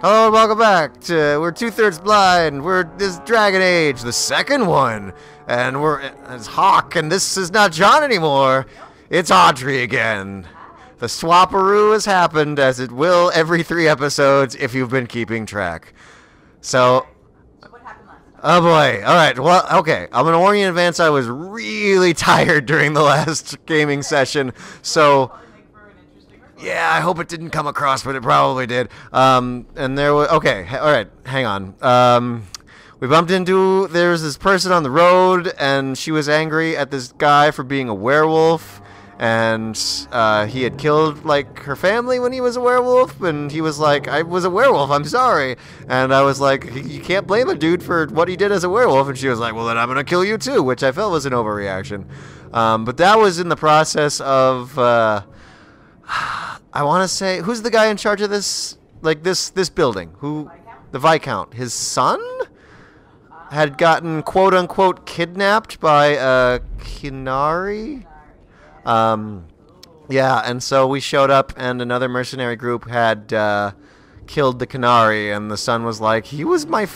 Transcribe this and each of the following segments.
Hello and welcome back to We're Two-Thirds Blind. We're this Dragon Age, the second one. And it's Hawk, and this is not John anymore. It's Audrey again. The swaparoo has happened, as it will every 3 episodes if you've been keeping track. So what happened last time? oh boy. Alright, well, okay. I'm going to warn you in advance, I was really tired during the last gaming session. So yeah, I hope it didn't come across, but it probably did. And there was... Okay, alright, hang on. We bumped into... There was this person on the road, and she was angry at this guy for being a werewolf. And he had killed, like, her family when he was a werewolf. And he was like, I was a werewolf, I'm sorry. And I was like, you can't blame a dude for what he did as a werewolf. And she was like, well, then I'm going to kill you too, which I felt was an overreaction. But that was in the process of... I want to say, who's the guy in charge of this, like, this building? Who? The Viscount. His son had gotten, quote-unquote, kidnapped by Qunari. Yeah, and so we showed up, and another mercenary group had killed the Qunari, and the son was like, he was my,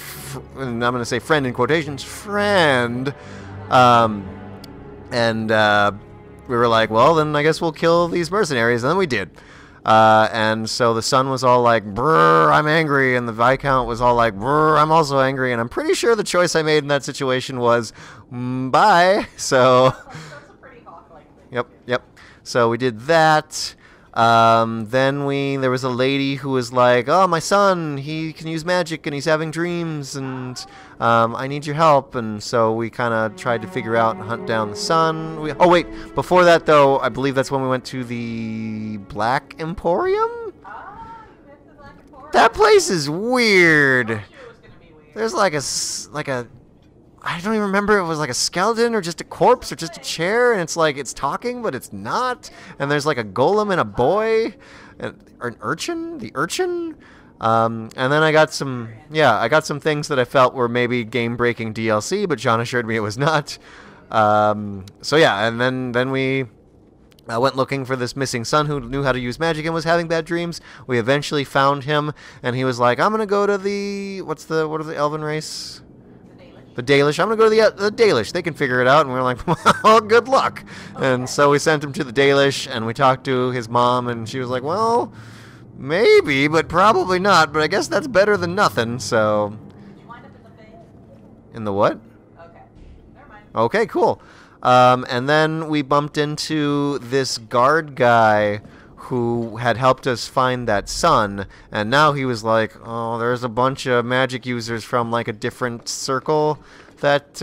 and I'm going to say friend in quotations, friend. And we were like, well, then I guess we'll kill these mercenaries, and then we did. And so the son was all like, brr, I'm angry, and the Viscount was all like, brr, I'm also angry, and I'm pretty sure the choice I made in that situation was, bye. So, That's a pretty Hawk-like thing. yep. So we did that. Then there was a lady who was like, oh, my son, he can use magic, and he's having dreams, and I need your help. And so we kind of tried to figure out and hunt down the son. Oh, wait, before that, though, I believe that's when we went to the Black Emporium? Ah, you went to the Black Emporium. That place is weird. I told you it was gonna be weird. There's like a I don't even remember if it was like a skeleton or just a corpse or just a chair, and it's like it's talking but it's not, and there's like a golem and a boy, or an urchin, the urchin. And then I got some things that I felt were maybe game-breaking DLC, but John assured me it was not. So yeah, and then we went looking for this missing son who knew how to use magic and was having bad dreams. We eventually found him, and he was like, I'm gonna go to the what are the elven race? The Dalish. I'm going to go to the Dalish. They can figure it out. And we were like, well, good luck. Okay. And so we sent him to the Dalish, and we talked to his mom, and she was like, well, maybe, but probably not. But I guess that's better than nothing, so... Did you wind up in the Fae? In the what? Okay. Never mind. Okay, cool. And then we bumped into this guard guy who had helped us find that son, and now he was like, oh, there's a bunch of magic users from like a different circle that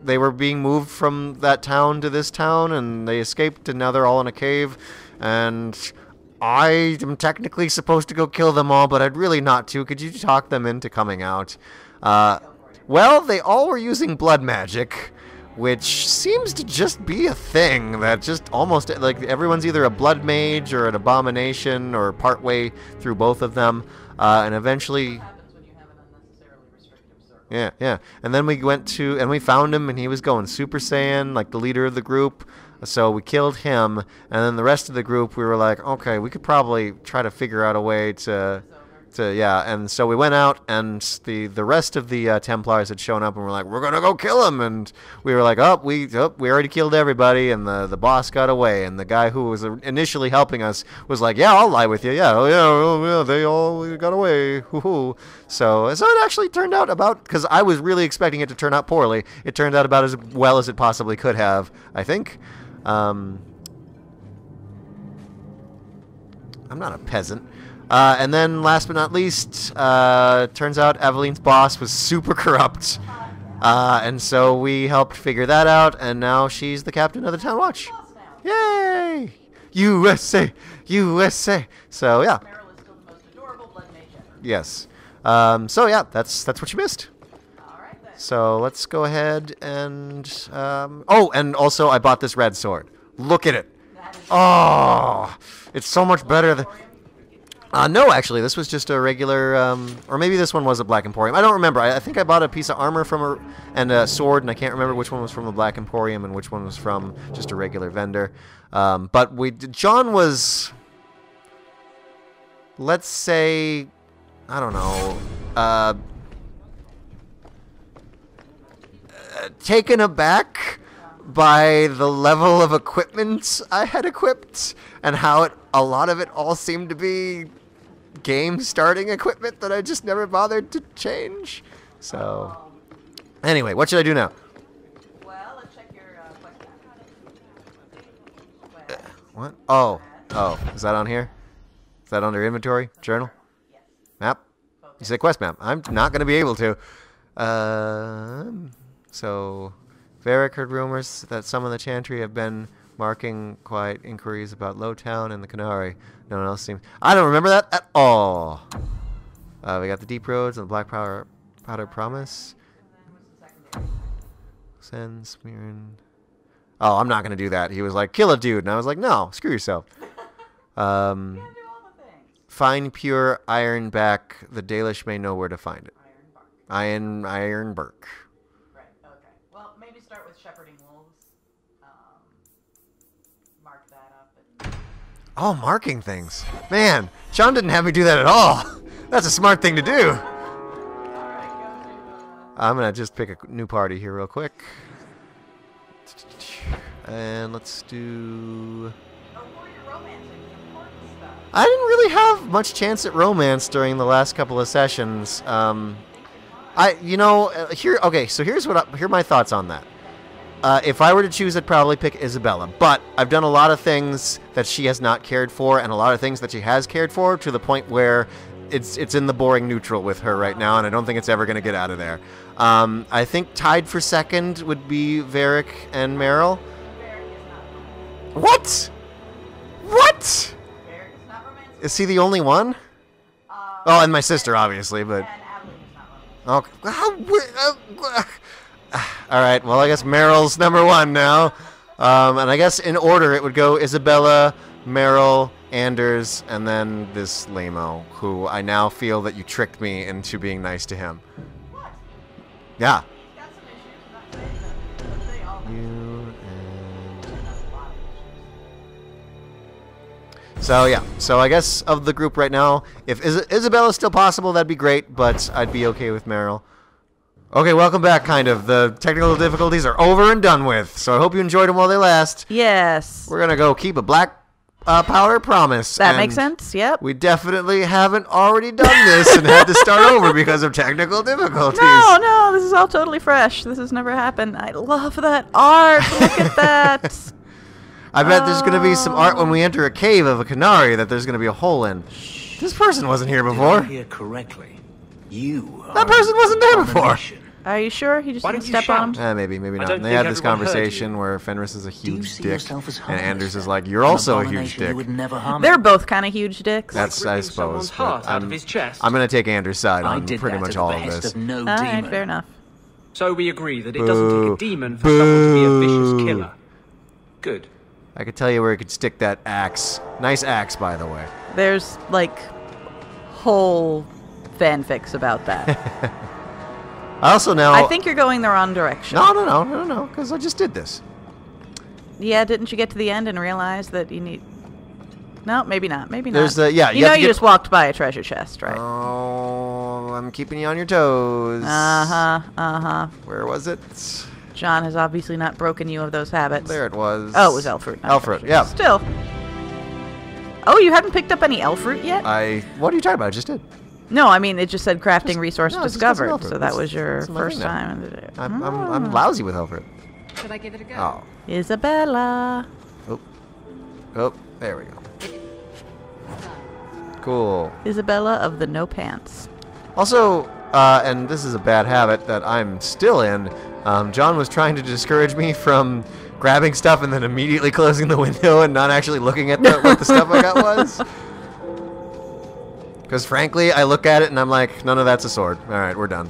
they were being moved from that town to this town, and they escaped, and now they're all in a cave, and I am technically supposed to go kill them all, but I'd really not to. Could you talk them into coming out? Well, they all were using blood magic, which seems to just be a thing that just almost, like, everyone's either a blood mage or an abomination or partway through both of them, and eventually... What happens when you have an unnecessarily restrictive circle? Yeah. And then we went to, and we found him, and he was going Super Saiyan, like the leader of the group, so we killed him, and then the rest of the group, we were like, okay, we could probably try to figure out a way to and so we went out, and the rest of the Templars had shown up, and we're like, we're gonna go kill him, and we were like, we already killed everybody, and the boss got away, and the guy who was initially helping us was like, yeah, I'll lie with you, yeah, they all got away, hoo-hoo. So it actually turned out about, because I was really expecting it to turn out poorly, it turned out about as well as it possibly could have, I think. I'm not a peasant. And then, last but not least, turns out Eveline's boss was super corrupt. And so we helped figure that out, and now she's the captain of the town watch. Yay! USA! USA! So, yeah. Meryl is still the most adorable blood mage ever. Yes. So, yeah, that's what you missed. Alright then. So, let's go ahead and... oh, and also, I bought this red sword. Look at it. That is Oh! It's so much better than... No, actually, this was just a regular, or maybe this one was a Black Emporium. I don't remember. I think I bought a piece of armor from and a sword, and I can't remember which one was from the Black Emporium and which one was from just a regular vendor. But John was, let's say, I don't know, taken aback by the level of equipment I had equipped and how a lot of it all seemed to be game starting equipment that I just never bothered to change. So, anyway, what should I do now? Well, let's check your quest map. What? Oh, is that on here? Is that under inventory? Journal? Yes. Map? You say quest map. I'm not going to be able to. So, Varric heard rumors that some of the Chantry have been marking quiet inquiries about Lowtown and the Qunari. No one else seems... I don't remember that at all. We got the Deep Roads and the Blackpowder Promise. Send Smearin. Oh, I'm not going to do that. He was like, kill a dude. And I was like, no, screw yourself. Find pure iron back. The Dalish may know where to find it. Iron bark. Right, okay. Well, maybe start with shepherding wolves. Mark that up. And... Oh, marking things. Man, John didn't have me do that at all. That's a smart thing to do. Alright, go to... I'm going to just pick a new party here real quick. And let's do... Oh, who are your romancing? Important stuff. I didn't really have much chance at romance during the last couple of sessions. Here are my thoughts on that. If I were to choose, I'd probably pick Isabella. But I've done a lot of things that she has not cared for, and a lot of things that she has cared for, to the point where it's in the boring neutral with her right now, and I don't think it's ever going to get out of there. I think tied for second would be Varric and Meryl. What? What? Varric is not romantic. Is he the only one? Oh, and my sister, obviously, but... And Adeline is not romantic. Okay. All right. Well, I guess Meryl's number one now. And I guess in order it would go Isabella, Meryl, Anders, and then this lame-o, who I now feel that you tricked me into being nice to him. What? Yeah. He's got some issues. I'm not saying that. But they all have You and... a lot of issues. So, yeah. So I guess of the group right now, if Isabella's still possible, that'd be great, but I'd be okay with Meryl. Okay, welcome back, kind of. The technical difficulties are over and done with, so I hope you enjoyed them while they last. Yes. We're going to go keep a Blackpowder Promise. That makes sense, yep. We definitely haven't already done this and had to start over because of technical difficulties. No, this is all totally fresh. This has never happened. I love that art. Look at that. I bet there's going to be some art when we enter a cave of a Qunari that there's going to be a hole in. This person wasn't here before. Did I hear correctly? That person wasn't there before. Are you sure? He just Why didn't don't you step on him? shout? Maybe not. don't And they think had this everyone heard conversation you. where Fenris is a Do you huge see dick, yourself as and harmless, Anders is then? like, you're An also a huge abomination who dick. would never harm They're you. both kind of huge dicks. That's, I ripping suppose. someone's But heart out of his chest. I'm going to take Anders' side I on did pretty that much at the all of behest this. of no All right, demon. fair enough. So we agree that it doesn't Boo. take a demon for someone to be a vicious Boo. killer. Good. I could tell you where you could stick that axe. Nice axe, by the way. There's, like, whole fanfics about that. I also now... I think you're going the wrong direction. No, because I just did this. Yeah, didn't you get to the end and realize that you need... No, maybe not. Maybe not. There's the... Yeah, you have know to you get- just walked by a treasure chest, right? Oh, I'm keeping you on your toes. Uh-huh. Where was it? John has obviously not broken you of those habits. There it was. Oh, it was elf fruit. not Elf fruit, treasure yeah. chest. Still. Oh, you hadn't picked up any elf fruit yet? What are you talking about? I just did. No, I mean, it just said crafting resource no, just got some discovered, elf fruit. so that That's- was your that's my first thing now. time. in the day. I'm lousy with elf fruit. Should I give it a go? Oh. Isabella. Oh, there we go. Cool. Isabella of the No Pants. Also, and this is a bad habit that I'm still in, John was trying to discourage me from grabbing stuff and then immediately closing the window and not actually looking at what the stuff I got was. Because frankly, I look at it and I'm like, none of that's a sword. All right, we're done.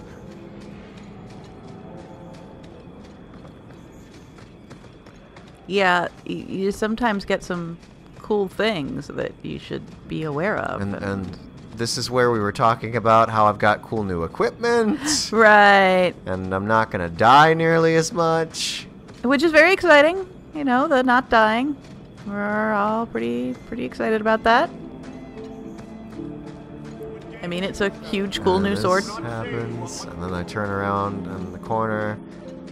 Yeah, you sometimes get some cool things that you should be aware of. And this is where we were talking about how I've got cool new equipment. Right. And I'm not going to die nearly as much. Which is very exciting. You know, the not dying. We're all pretty excited about that. I mean, it's a huge, cool new this sword. happens, and then I turn around in the corner,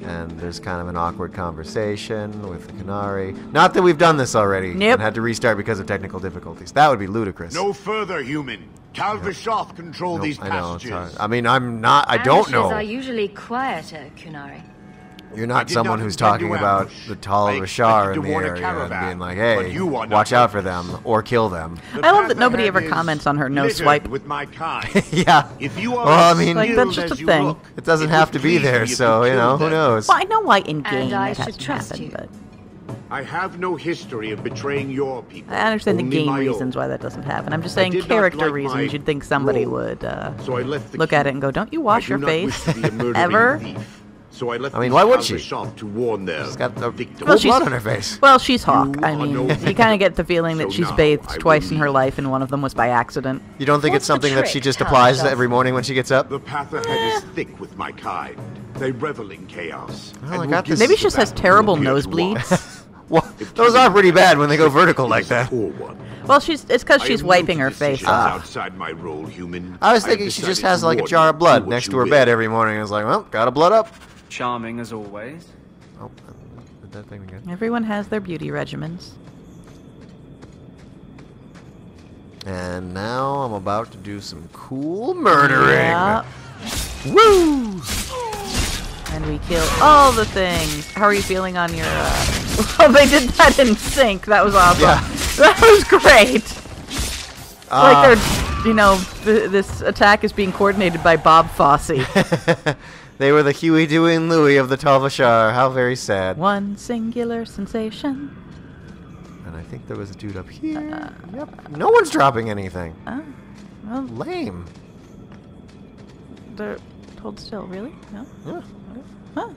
and there's kind of an awkward conversation with the Qunari. Not that we've done this already Yep. and had to restart because of technical difficulties. That would be ludicrous. No further, human. Calvishoth control Nope, these I know, it's hard. passages. I mean, I'm not. I don't Ambushes are know. usually quieter, Kunari. You're I not did someone not who's intend talking to about ambush. the Tal I Rashar expected in to the warn a area and caravan, being like, but hey, you are not watch out for witness. them or kill them. The I love path that nobody ahead ever is comments on her no littered swipe. with my kind. Yeah. If you are Well, I as mean, Like, that's skilled just as a you thing. look, it doesn't it have would to be please there, me if so, you know, killed who them. knows? Well, I know why in game And I it should hasn't trust happened, you. but I have no history of betraying your people. I understand the only game my own. reasons why that doesn't happen. I'm just I saying did not character like reasons. my You'd think somebody role, would So I left the look key. at it and go, "Don't you wash I your do not wish face to be a murdering ever?" thief. So I left I mean, these why would she? Calvishoth to warn their She's got the victims. full Well, she's- blood on her face. Well, she's Hawk. You I are mean, no you kind of get the feeling that So she's now bathed I will twice in her leave. life, and one of them was by accident. You don't think What's it's something the that she trick, just applies Calvishoth? every morning when she gets up? The path ahead is thick with my kind. They revel in chaos. Well, and I will got give this- Maybe you she just the has battle terrible you appear to nosebleeds. want. Well, If those are pretty bad when they go vertical like is a that. poor one. Well, it's because I she's am new wiping to her face decisions off. outside my role, human. I was have thinking she just decided has to like a warn jar you. of blood Do what next you to her will. bed every morning. I was like, well, got a blood up. Charming as always. Oh, did that thing again. Everyone has their beauty regimens. And now I'm about to do some cool murdering. Yeah. Woo! And we kill all the things. How are you feeling on your? Oh, they did that in sync. That was awesome. Yeah. That was great. Ah. Like they're, you know, this attack is being coordinated by Bob Fosse. They were the Huey, Dewey, and Louie of the Tal Rashar. How very sad. One singular sensation. And I think there was a dude up here. Yep. No one's dropping anything. Oh, well, Lame. they're hold still. Really? No. Yeah. Huh.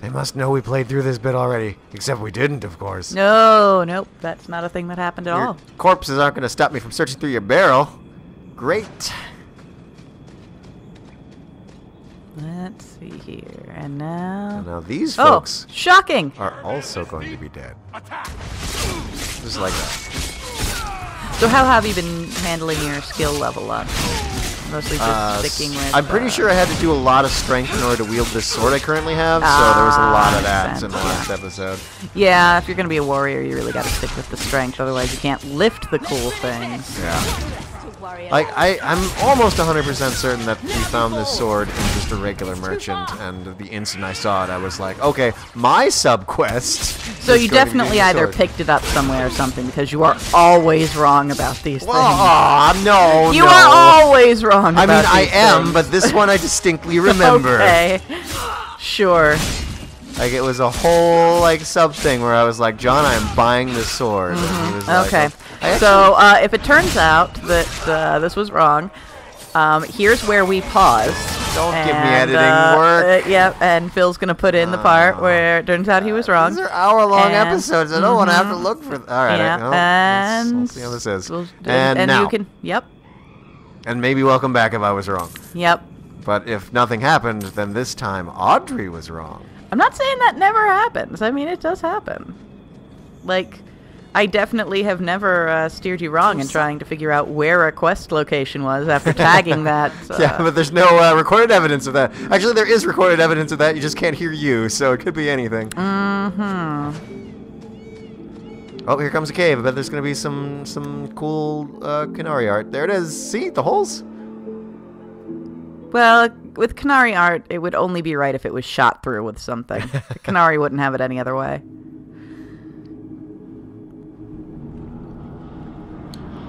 They must know we played through this bit already. Except we didn't, of course. No, nope. That's not a thing that happened at Your all. corpses aren't going to stop me from searching through your barrel. Great. Let's see here. And now. And now these Oh, folks shocking! are also going to be dead. Just like that. So how have you been handling your skill level up? Mostly just sticking with... I'm pretty sure I had to do a lot of strength in order to wield this sword I currently have, so there was a lot of that makes in the sense, last episode. Yeah, if you're going to be a warrior, you really got to stick with the strength, otherwise you can't lift the cool things. Yeah. Like, I'm almost 100% certain that we found this sword in just a regular merchant, and the instant I saw it, I was like, okay, my sub-quest So is you going to be definitely the either sword. picked it up somewhere or something, because you are always wrong about these Well, things. aw, no, You no. are always wrong I about mean, I these am, things. but this one I distinctly remember. Okay. Sure. Like, it was a whole, like, sub-thing where I was like, John, I'm buying this sword. And he was like, Okay. I So, if it turns out that this was wrong, here's where we pause. Don't give me And, editing work. Yep, and Phil's going to put in the part where it turns out he was wrong. These are hour-long And- episodes. I don't want to have to look for... All right, Yeah, well, and... we'll see how this is. And now. you can... Yep. And maybe welcome back if I was wrong. Yep. But if nothing happened, then this time Audrey was wrong. I'm not saying that never happens. I mean, it does happen. Like, I definitely have never steered you wrong in trying to figure out where a quest location was after tagging that. Yeah, but there's no recorded evidence of that. Actually, there is recorded evidence of that. You just can't hear you, so it could be anything. Mm-hmm. Oh, here comes a cave. I bet there's going to be some cool Qunari art. There it is. See? The holes? Well, with Qunari art, it would only be right if it was shot through with something. The Qunari wouldn't have it any other way.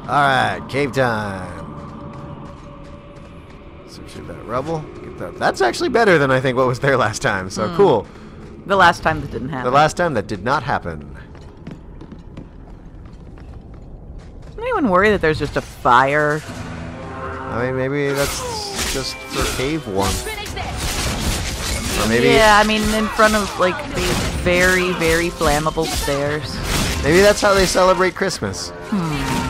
Alright, cave time. Search through that rubble. Get that. That's actually better than I think what was there last time, so cool. The last time that didn't happen. The last time that did not happen. Doesn't anyone worry that there's just a fire? I mean, maybe that's just for cave warmth. Or maybe, Yeah, I mean, in front of, like, these very, very flammable stairs. maybe that's how they celebrate Christmas.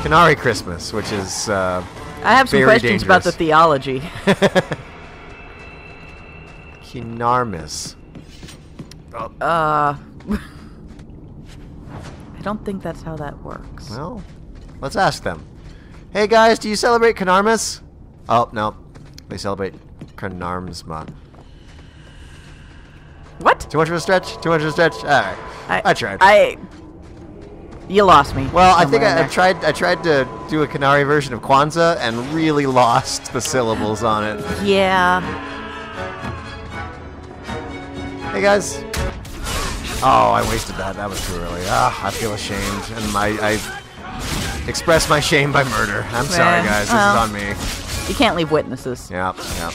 Qunari Christmas, which is I have some very questions about the dangerous. theology. Qunarmis. I don't think that's how that works. Well, let's ask them. Hey guys, do you celebrate Canarmas? Oh, no. They celebrate Canarmsma. What? Too much of a stretch? Too much of a stretch? Alright. I tried. You lost me. Well, I think somewhere in I tried to do a Qunari version of Kwanzaa and really lost the syllables on it. there. Yeah. Hey guys. Oh, I wasted that. That was too early. Ah, I feel ashamed. And I express my shame by murder. I'm sorry, guys. This is on me. You can't leave witnesses. Yep, yep.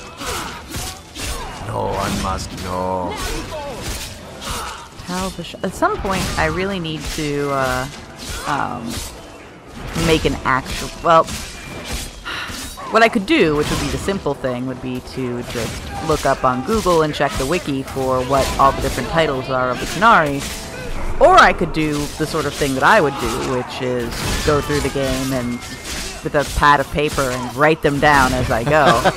No, I must. No. At some point, I really need to make an actual. Well, what I could do, which would be the simple thing, would be to just look up on Google and check the wiki for what all the different titles are of the Qunari. Or I could do the sort of thing that I would do, which is go through the game and with a pad of paper and write them down as I go.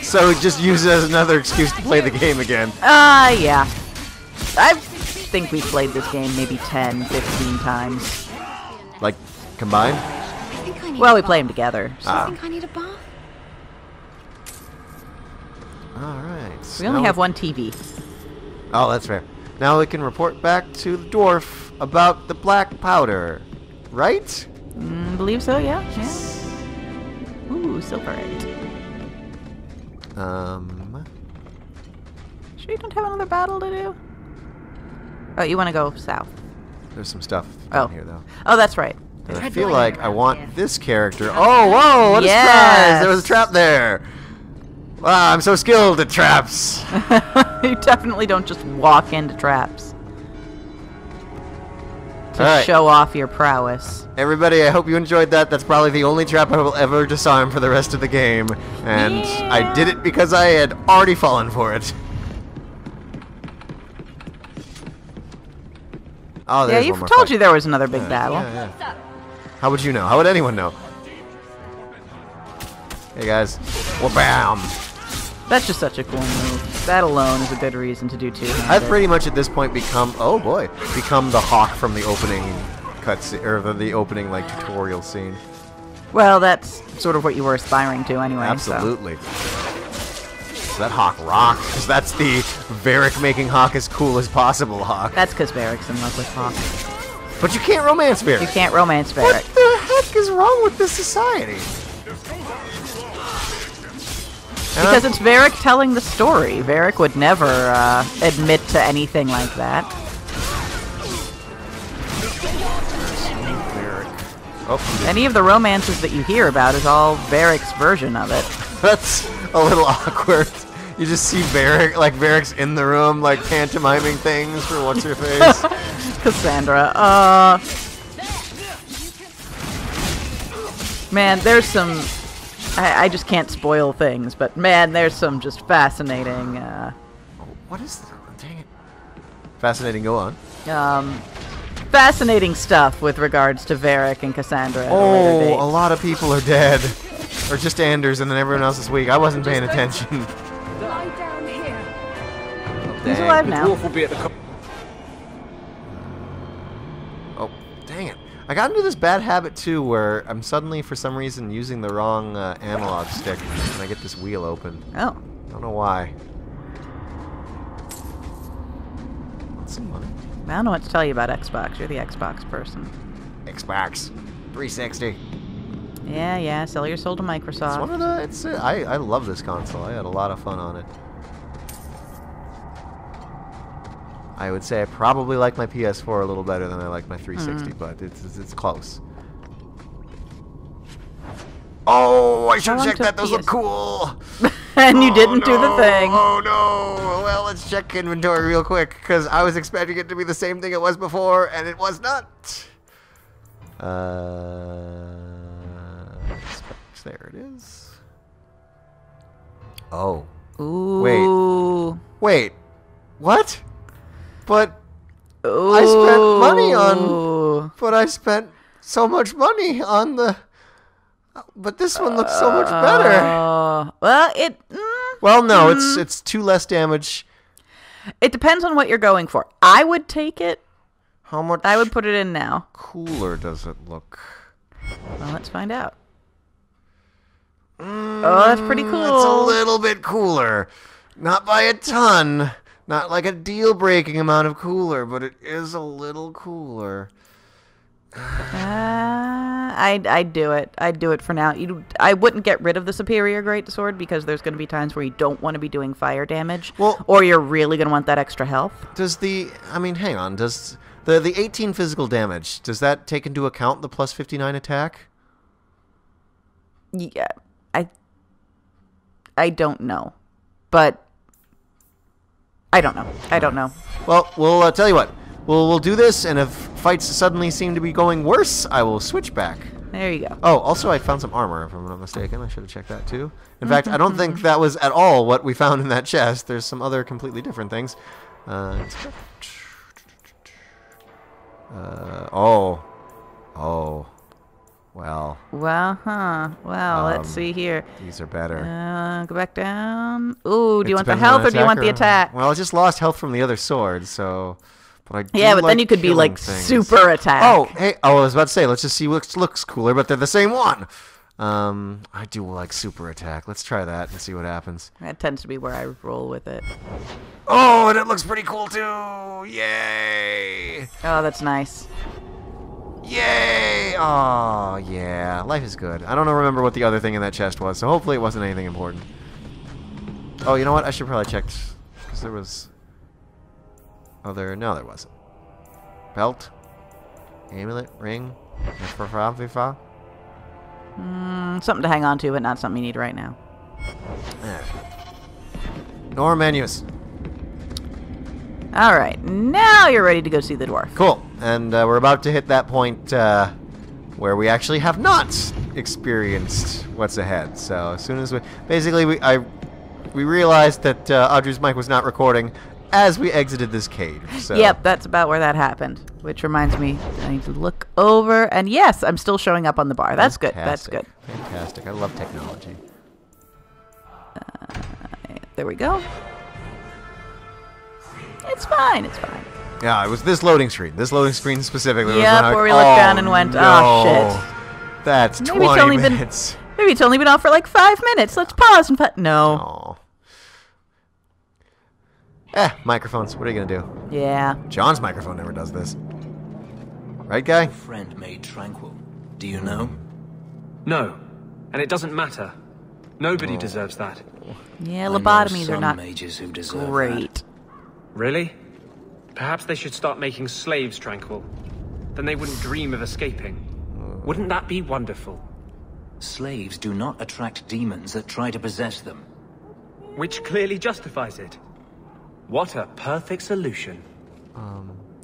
So just use it as another excuse to play the game again. Yeah. I think we've played this game maybe 10, 15 times. Like, combined? Well, we play them together. So. I think I need a bath. Alright. We only have one TV. Oh, that's fair. Now we can report back to the dwarf about the black powder. Right? Believe so, yeah. Ooh, silverite. Sure you don't have another battle to do? Oh, you want to go south. There's some stuff down here, though. Oh, that's right. And I feel like I want this character. Oh, whoa, what a surprise! There was a trap there. Wow, I'm so skilled at traps. You definitely don't just walk into traps to show off your prowess. Everybody, I hope you enjoyed that. That's probably the only trap I will ever disarm for the rest of the game. And I did it because I had already fallen for it. Oh, Yeah, there's you've one more told fight. you there was another big battle. Yeah. How would you know? How would anyone know? Hey guys. Wha-bam! That's just such a cool move. That alone is a good reason to do two-handed. I've pretty much at this point become, oh boy, become the hawk from the opening cutscene, or the opening like tutorial scene. Well, that's sort of what you were aspiring to anyway. Absolutely. So that hawk rocks, because that's the Varric making hawk as cool as possible hawk. That's because Varric's in love with Hawk. But you can't romance Varric. You can't romance What Varric. the heck is wrong with this society? Because it's Varric telling the story. Varric would never admit to anything like that. Oh, Any of the romances that you hear about is all Varric's version of it. that's a little awkward. You just see Varric, like Varric's in the room, like pantomiming things for what's her face. Cassandra, man, there's some... I just can't spoil things, but man, there's some just fascinating, What is... Dang it. Fascinating, go on. fascinating stuff with regards to Varric and Cassandra at a later date. Oh, a lot of people are dead. Or just Anders, and then everyone else is weak. I wasn't paying attention. Lie down here. He's alive now. Dwarf will be at the Oh, dang it. I got into this bad habit, too, where I'm suddenly, for some reason, using the wrong analog stick, and I get this wheel open. Oh. I don't know why. Want some money? I don't know what to tell you about Xbox. You're the Xbox person. Xbox 360. Yeah, sell your soul to Microsoft. It's one of the... It's, I love this console. I had a lot of fun on it. I would say I probably like my PS4 a little better than I like my 360, but it's close. Oh, I should have checked that. Those look cool. And you didn't do the thing. Oh no! Well, let's check inventory real quick because I was expecting it to be the same thing it was before, and it was not. Specs, there it is. Oh. Ooh. Wait. What? But I spent money on. But I spent so much money on the. But this one looks so much better. Well, it. Well, no, it's 2 less damage. It depends on what you're going for. I would take it. How much? I would put it in now. Cooler does it look? Well, let's find out. Oh, that's pretty cool. It's a little bit cooler. Not by a ton. Not like a deal-breaking amount of cooler, but it is a little cooler. I'd do it. I'd do it for now. I wouldn't get rid of the superior greatsword because there's going to be times where you don't want to be doing fire damage, or you're really going to want that extra health. Hang on. Does the 18 physical damage, does that take into account the plus 59 attack? Yeah, I don't know, but I don't know. Well, we'll tell you what. We'll do this, and if fights suddenly seem to be going worse, I will switch back. There you go. Oh, also I found some armor, if I'm not mistaken. I should have checked that too. In fact, I don't think that was at all what we found in that chest. There's some other completely different things. Well. Let's see here. These are better. Go back down. Ooh, do you want the health or do you want the attack? Well, I just lost health from the other sword, so... But then you could be like super attack. Oh, hey, I was about to say, let's just see what looks cooler, but they're the same one. I do like super attack. Let's try that and see what happens. That tends to be where I roll with it. Oh, and it looks pretty cool too. Yay! Oh, that's nice. Yay! Oh, yeah. Life is good. I don't remember what the other thing in that chest was, so hopefully it wasn't anything important. Oh, you know what? I should probably check, because there was... No, there wasn't. Belt? Amulet? Ring? Something to hang on to, but not something you need right now. Nor menus. Alright, now you're ready to go see the dwarf. Cool. And we're about to hit that point where we actually have not experienced what's ahead. So as soon as we... Basically, we realized that Audrey's mic was not recording as we exited this cave. So. Yep, that's about where that happened. Which reminds me, I need to look over, and yes, I'm still showing up on the bar. That's good. That's good. Fantastic. I love technology. There we go. It's fine. It's fine. Yeah, it was this loading screen. This loading screen specifically. Yep, where we looked down and went, oh, shit. That's 20 minutes. Maybe it's only been off for like 5 minutes. Let's pause and no. Microphones. What are you going to do? Yeah. John's microphone never does this. Right, guy? Your friend made tranquil. Do you know? No. And it doesn't matter. Nobody deserves that. Yeah, lobotomies are not mages who deserve great. That. Really? Perhaps they should start making slaves tranquil. Then they wouldn't dream of escaping. Wouldn't that be wonderful? Slaves do not attract demons that try to possess them. Which clearly justifies it. What a perfect solution.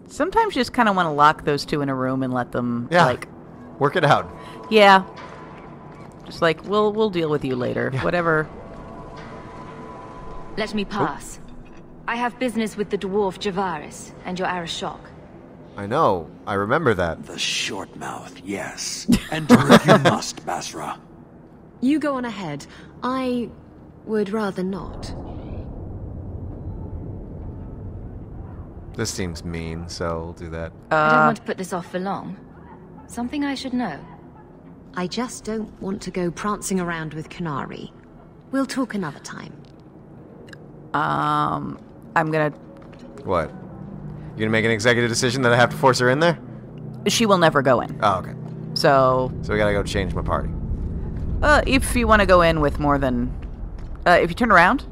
Sometimes you just kind of want to lock those two in a room and let them, work it out. Yeah. Just like, we'll deal with you later. Yeah. Whatever. Let me pass. I have business with the dwarf Javaris and your Arashok. I know. I remember that. The short mouth, yes. Enter if you must, Basra. You go on ahead. I would rather not. This seems mean, so we'll do that. I don't want to put this off for long. Something I should know. I just don't want to go prancing around with Qunari. We'll talk another time. I'm gonna... What? You gonna make an executive decision that I have to force her in there? She will never go in. Oh, okay. So we gotta go change my party. If you want to go in with more than... if you turn around,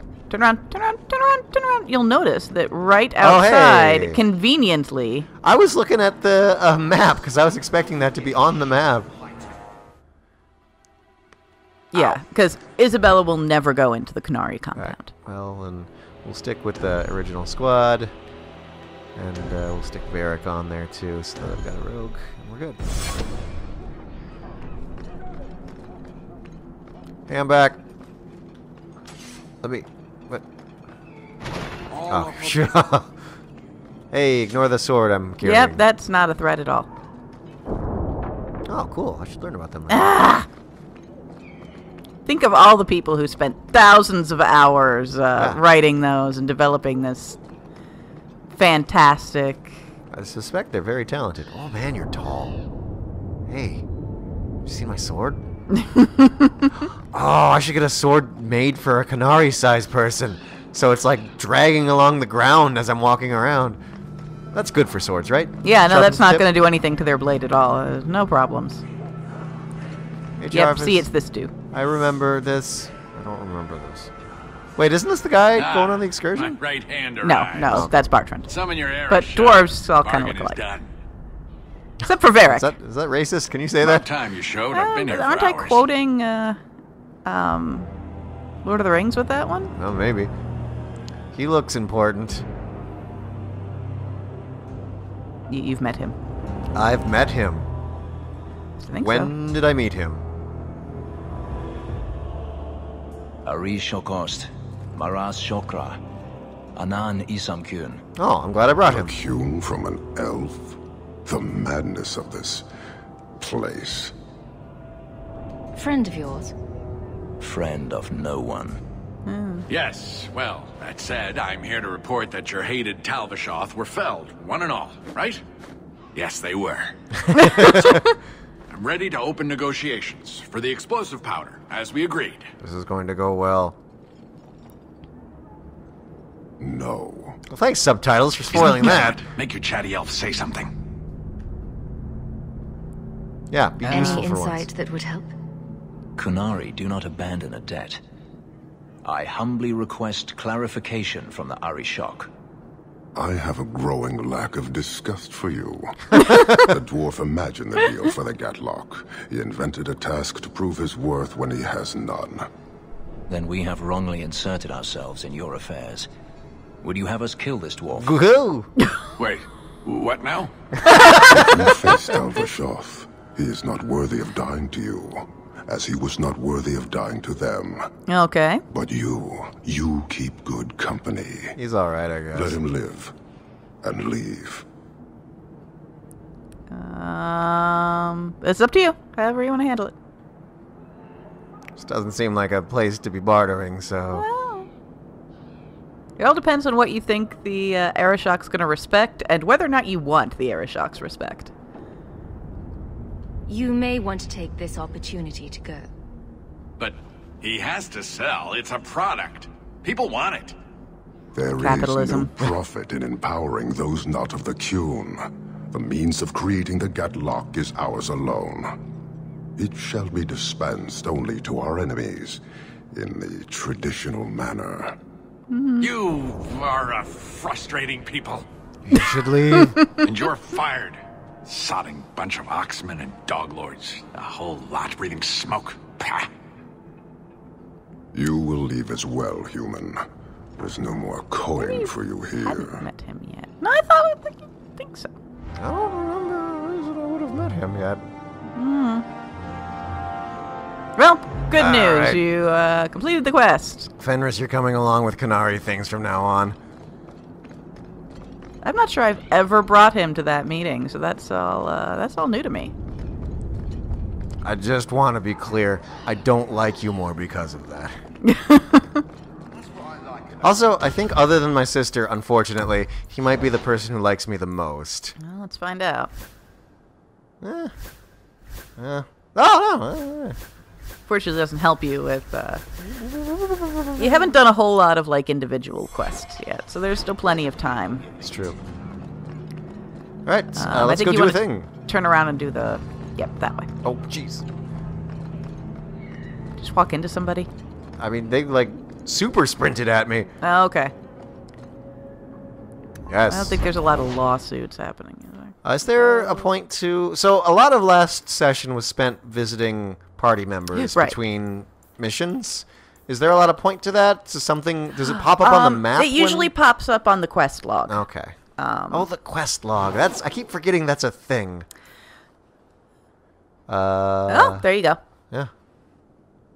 you'll notice that right outside, conveniently... I was looking at the map, because I was expecting that to be on the map. Yeah, because Isabella will never go into the Qunari compound. Right. Well, then we'll stick with the original squad, and we'll stick Varric on there too, so that I've got a rogue, and we're good. Hey, I'm back. Let me... What? Oh, shit. Hey, ignore the sword I'm carrying. Yep, that's not a threat at all. Oh, cool. I should learn about them. Think of all the people who spent thousands of hours writing those and developing this fantastic... I suspect they're very talented. Oh, man, you're tall. Hey, you see my sword? Oh, I should get a sword made for a Qunari-sized person. So it's like dragging along the ground as I'm walking around. That's good for swords, right? Yeah, no, Sharpens that's the not tip. going to do anything to their blade at all. No problems. Hey, Yep, Jarvis, see, it's this dude. I remember this. I don't remember this. Wait, isn't this the guy going on the excursion? My right hand No, arrives. no, that's Bartrand. Summon your air But shot. dwarves all kind of Bargain look is alike. done. Except for Varric. Is that racist? Can you say About that? time you showed. I've been here for Aren't I hours. quoting Lord of the Rings with that one? Oh, maybe. He looks important. You've met him. I've met him. I think When did I meet him? Ari Shokost, Maras Shokra, Anan Isamkyun. Oh, I'm glad I brought him. Hewn from an elf? The madness of this place. Friend of yours? Friend of no one. Yes, well, that said, I'm here to report that your hated Talvishoth were felled, one and all, right? Yes, they were. I'm ready to open negotiations for the explosive powder, as we agreed. This is going to go well. No. Well, thanks, subtitles, for spoiling that. Make your chatty elf say something. Yeah, be useful Any for insight once. that would help? Qunari do not abandon a debt. I humbly request clarification from the Arishok. I have a growing lack of disgust for you. The dwarf imagined the deal for the Gatlock. He invented a task to prove his worth when he has none. Then we have wrongly inserted ourselves in your affairs. Would you have us kill this dwarf? Woohoo! Wait, what now? You face Talvishoth. He is not worthy of dying to you, as he was not worthy of dying to them. so. Okay. But you keep good company. He's alright, I guess. Let him live, and leave. It's up to you. However you want to handle it. This doesn't seem like a place to be bartering, so... Well, it all depends on what you think the Arishok's going to respect, and whether or not you want the Arishok's respect. You may want to take this opportunity to go. But he has to sell. It's a product. People want it. There Capitalism. is no profit in empowering those not of the Qun. The means of creating the Gatlock is ours alone. It shall be dispensed only to our enemies, in the traditional manner. You are a frustrating people. You should leave. And you're fired. Sodding bunch of oxmen and dog lords. A whole lot breathing smoke. Pah. You will leave as well, human. There's no more coin for you I haven't here. met him yet. No, I thought I think so. I don't remember a reason I would have met him yet. Well, good All news. right. You completed the quest. Fenris, you're coming along with Qunari things from now on. I'm not sure I've ever brought him to that meeting, so that's all new to me. I just want to be clear. I don't like you more because of that. Also, I think other than my sister, unfortunately, he might be the person who likes me the most. Well, let's find out. Oh, no. Fortunately, it doesn't help you with. You haven't done a whole lot of like individual quests yet, so there's still plenty of time. It's true. All right, I let's think go you do a wanna thing. Turn around and do the. Yep, that way. Oh, jeez. Just walk into somebody. I mean, they, like, super sprinted at me. Oh, okay. Yes. I don't think there's a lot of lawsuits happening. Is there? Is there a point to... So, a lot of last session was spent visiting party members Right. between missions. Is there a lot of point to that? Does it pop up on the map? It usually pops up on the quest log. Okay. Oh, the quest log. I keep forgetting that's a thing. Oh, there you go. Yeah.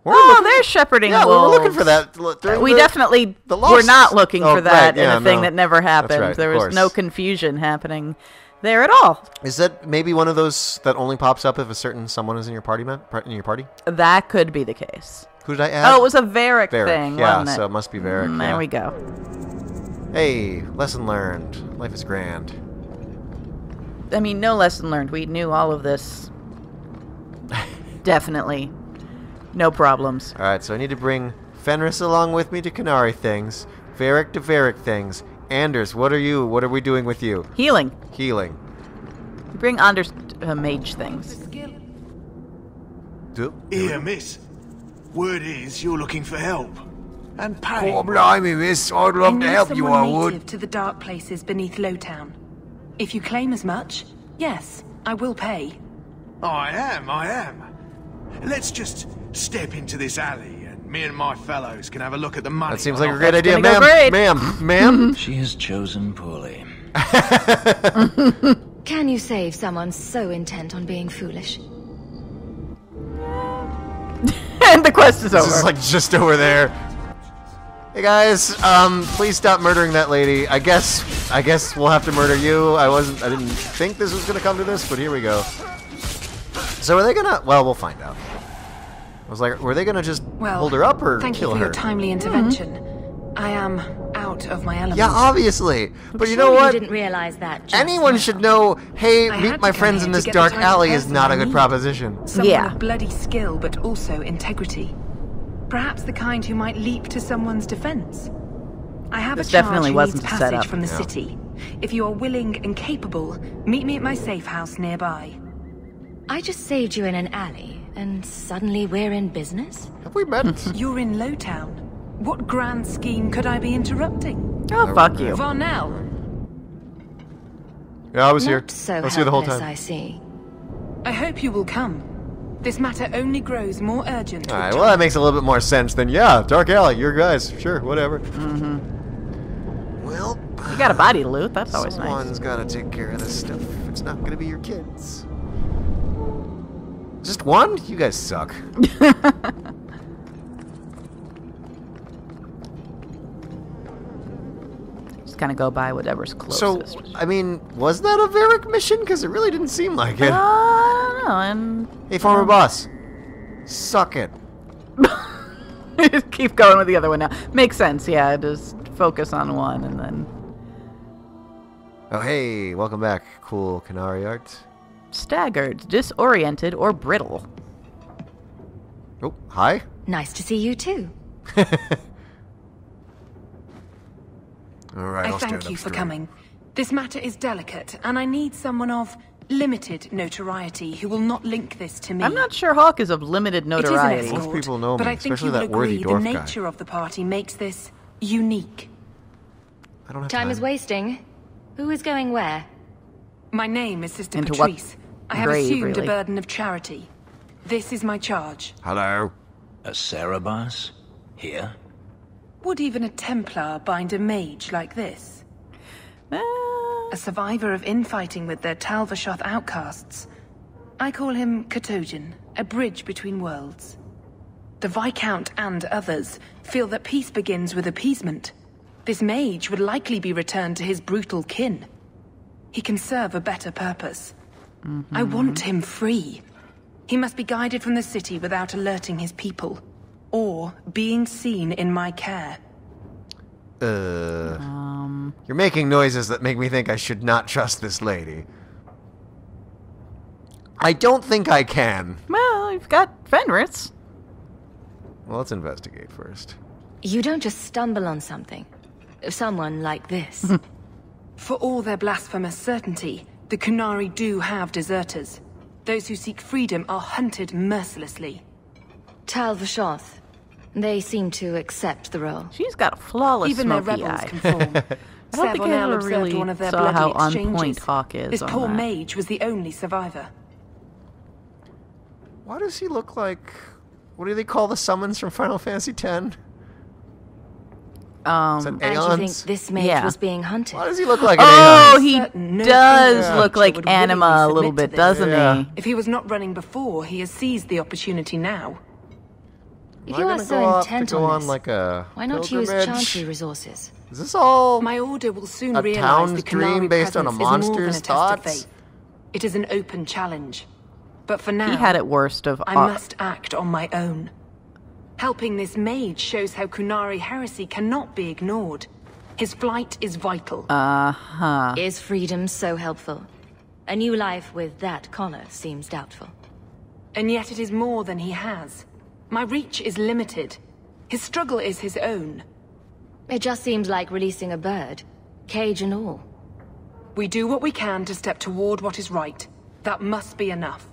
Oh, there's shepherding Yeah, we wolves. were looking for that. during We the- definitely the were lost- not looking Oh, for that right, yeah, in a thing no. that never happened. right, There of was no course. confusion happening there at all. Is that maybe one of those that only pops up if a certain someone is in your party? In your party? That could be the case. Who did I add? Oh, it was a Varric Varric. thing, Yeah, wasn't it? so it must be Varric. There yeah. we go. Hey, lesson learned. Life is grand. I mean, no lesson learned. We knew all of this. Definitely. No problems. Alright, so I need to bring Fenris along with me to Qunari things, Varric to Varric things. Anders, what are you? What are we doing with you? Healing. Healing. You bring Anders mage things. Here, miss. Word is you're looking for help. And pay. Oh, blimey, miss. I'd love to help you, I would. To the dark places beneath Lowtown. If you claim as much, yes, I will pay. I am. Let's just step into this alley and me and my fellows can have a look at the money. That seems like a great idea, ma'am. She has chosen poorly. Can you save someone so intent on being foolish? And the quest is over. This is like just over there. Hey guys, please stop murdering that lady. I guess we'll have to murder you. I didn't think this was gonna come to this, but here we go. So are they gonna? Well, we'll find out. I was like, were they gonna just hold her up or thank kill you for her? your timely intervention. I am out of my element. Yeah, obviously. But you Sure know what? You didn't realize that. Anyone should know, hey, meet my friends in this dark alley is not a good proposition. Someone of bloody skill, but also integrity. Perhaps the kind who might leap to someone's defense. I have This a charge definitely who wasn't needs a setup. passage from the city. If you are willing and capable, meet me at my safe house nearby. I just saved you in an alley, and suddenly we're in business? Have we met? You're in Lowtown. What grand scheme could I be interrupting? Oh, fuck you. Varnell. Yeah, I was here. So I was here the whole time. I see. I hope you will come. This matter only grows more urgent. Alright, well that makes a little bit more sense than, yeah, dark alley, your guys, sure, whatever. Well, You got a body to loot, that's always nice. someone's gotta take care of this stuff. It's not gonna be your kids. Just one? You guys suck. Just kind of go by whatever's closest. So, I mean, was that a Varric mission? Because it really didn't seem like it. I don't know, and... Hey, former boss. Suck it. Keep going with the other one now. Makes sense, yeah, just focus on one and then... Oh, hey, welcome back. Cool Qunari art. Staggered, disoriented, or brittle. Oh, hi. Nice to see you too. Alright, I I'll stand thank up you for straight. coming. This matter is delicate, and I need someone of limited notoriety who will not link this to me. I'm not sure Hawk is of limited notoriety. It is an escort, Most people know but me, I think especially you will that worthy agree dwarf the guy. nature of the party makes this unique. I don't have Time is wasting. Who is going where? My name is Sister Into what Patrice. I have grave, assumed really? a burden of charity. This is my charge. Hello. A Cerebas? Here? Would even a Templar bind a mage like this? A survivor of infighting with their Talvashoth outcasts. I call him Katojan, a bridge between worlds. The Viscount and others feel that peace begins with appeasement. This mage would likely be returned to his brutal kin. He can serve a better purpose. I want him free. He must be guided from the city without alerting his people, or being seen in my care. You're making noises that make me think I should not trust this lady. I don't think I can. Well, you've got Fenris. Well, let's investigate first. You don't just stumble on something. Someone like this. For all their blasphemous certainty, the Qunari do have deserters. Those who seek freedom are hunted mercilessly. Talvashoth. They seem to accept the role. She's got a flawless Even their smoky rebels eye. conform. I don't think I Savonel ever observed really one of their saw bloody how on exchanges. point Hawk is This on poor that. mage was the only survivor. Why does he look like... What do they call the summons from Final Fantasy X? Is that And you think Aeons? this mage Yeah. was being hunted? Why does he look like an Oh, Aeon? he Certain no does creature look like would Anima a willingly little submit bit, to doesn't Yeah. he? If he was not running before, he has seized the opportunity now. If Am I you are gonna so go off intent to go on on this, like a why not use pilgrimage? chantry resources? Is this all My order will soon a realize town's the dream Qunari based on a presence is more than monster's a test thoughts? of fate. It is an open challenge. But for now, He had it worst of I must act on my own. Helping this mage shows how Qunari heresy cannot be ignored. His flight is vital. Is freedom so helpful? A new life with that collar seems doubtful. And yet it is more than he has. My reach is limited. His struggle is his own. It just seems like releasing a bird, cage and all. We do what we can to step toward what is right. That must be enough.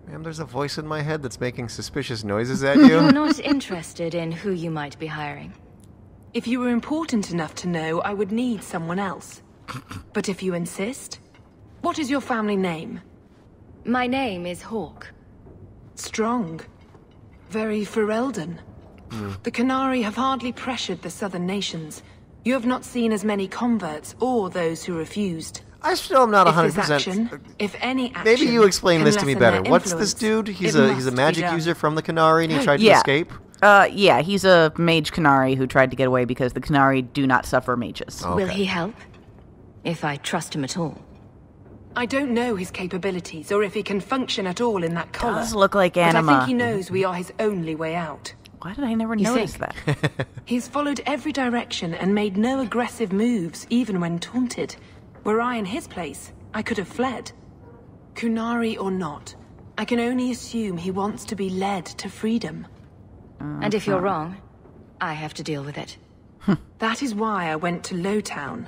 Ma'am, there's a voice in my head that's making suspicious noises at you. You're not interested in who you might be hiring. If you were important enough to know, I would need someone else. But if you insist, what is your family name? My name is Hawk. Strong. Very Ferelden. The Qunari have hardly pressured the southern nations. You have not seen as many converts or those who refused. I still am not 100%. If any action, maybe you explain can this to me lessen better. their What's this influence, dude? He's it a must magic be done. user from the Qunari and he tried to Yeah. escape? Yeah, he's a mage Qunari who tried to get away because the Qunari do not suffer mages. Okay. Will he help? If I trust him at all. I don't know his capabilities or if he can function at all in that collar. Does look like But I anima. think he knows we are his only way out. Why did I never You notice think? that? He's followed every direction and made no aggressive moves, even when taunted. Were I in his place, I could have fled. Qunari or not, I can only assume he wants to be led to freedom. And if you're wrong, I have to deal with it. That is why I went to Lowtown.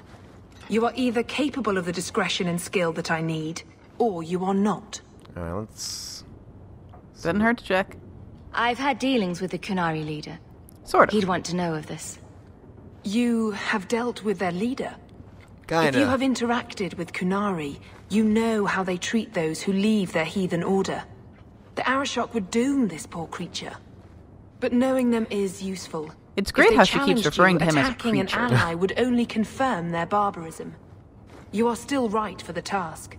You are either capable of the discretion and skill that I need, or you are not. Alright, let's... Doesn't hurt to check. I've had dealings with the Qunari leader. Sort of. He'd want to know of this. You have dealt with their leader? Kinda. If you have interacted with Qunari, you know how they treat those who leave their heathen order. The Arashok would doom this poor creature. But knowing them is useful. It's great If they how she keeps challenged referring you, to him as a attacking creature. an ally would only confirm their barbarism. You are still right for the task.